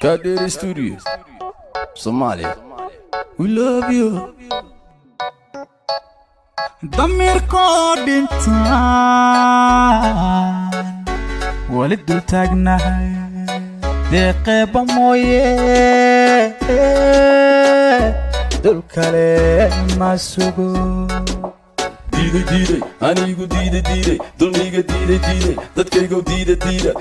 Kader Studios, Somalia. We love you. ضميركو دينتان ولد تاجناها دقيقة مويه دول كلام ما سوقو Diide, anigu diide, dulmiga diide, dadkaygu diide.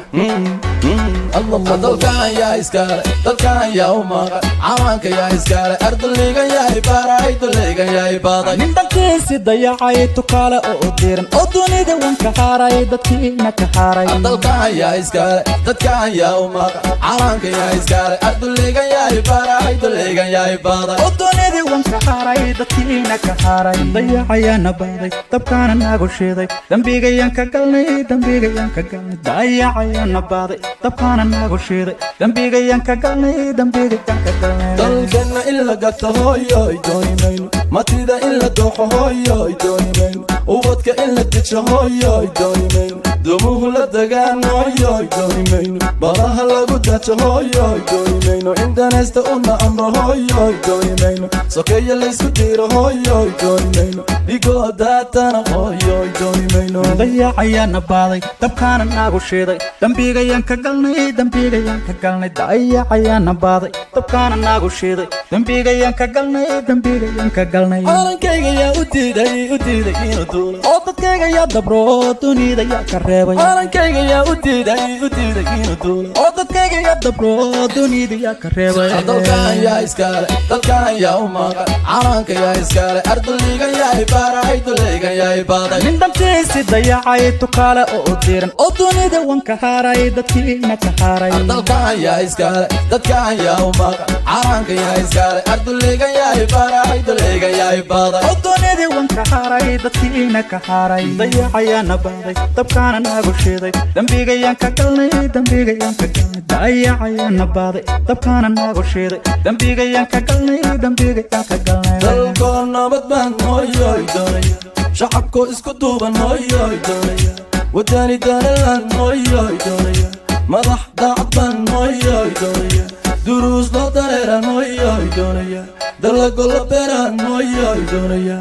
Allah dalkan yaa iskale, dalkan yaa umaqa, cawanka yaa iskale, ardayga yaa ibaray, dulayga yaa ibaday. nindankiisi dayacay tukaale oo diran oo dunida wanka haaray dadkiina ka haaray. Dalkan yaa iskale, dadkan yaa umaqa, cawanka yaa iskale, ardayga yaa ibaray, dulayga yaa ibaday. oo dunida wanka haaray dadkiina ka haaray. dayacayana baaday dabkaana nagu shiiday dambigayan ka galnay dayacayana baaday dabkaana nagu shiiday dambigayan ka galnay dalkana illa gata hooyoy dooni mayno matida illa dooxo hooyoy dooni mayno ubadka illa dijo hooyoy dooni mayno dumuhu la dagaan hooyoy dooni mayno badaha lagu dajo hooyoy dooni mayno indanaysta una amro hooyoy dooni mayno sokeeya laysku diiro hooyoy dooni mayno igoo daatana hooyoy dooni mayno dayacayana baaday dabkaana nagu shiiday dambigayan ka galnay dayacayana baaday dabkaana nagu shiiday dambigayan ka galnay calankayga yaa u diiday inuu duulo oo dadkayga yaa dabro dunida yaa ka reebay calankayga yaa u diiday inuu duulo oo dadkayga yaa dabro dunida yaa ka reebay dalkan yaa iskale dalkan yaa umaqa calanka yaa iskale ardayga yaa ibaray dulayga yaa ibaday nindankiisi dayacay tukaale oo diran oo dunida wanka haaray dadkiina ka haaray dalkan yaa iskale dadkan yaa umaqa calanka yaa iskale ardayga yaa ibaray dulayga yaa ibaday oo dunida wanka haaray dadkiina ka haaray dayacayana baaday dabkaana nagu shiiday dambigayan ka galnay dayacayana baaday dabkaana nagu shiiday dambigayan ka galnay dalkoo nabad baan hooyoy doonaya shacabkoo isku duuban hooyoy doonaya wadani danalan hooyoy doonaya madax daacad baan hooyoy doonaya duruus loo dareeran hooyoy doonaya dalago la beeraan hooyoy doonaya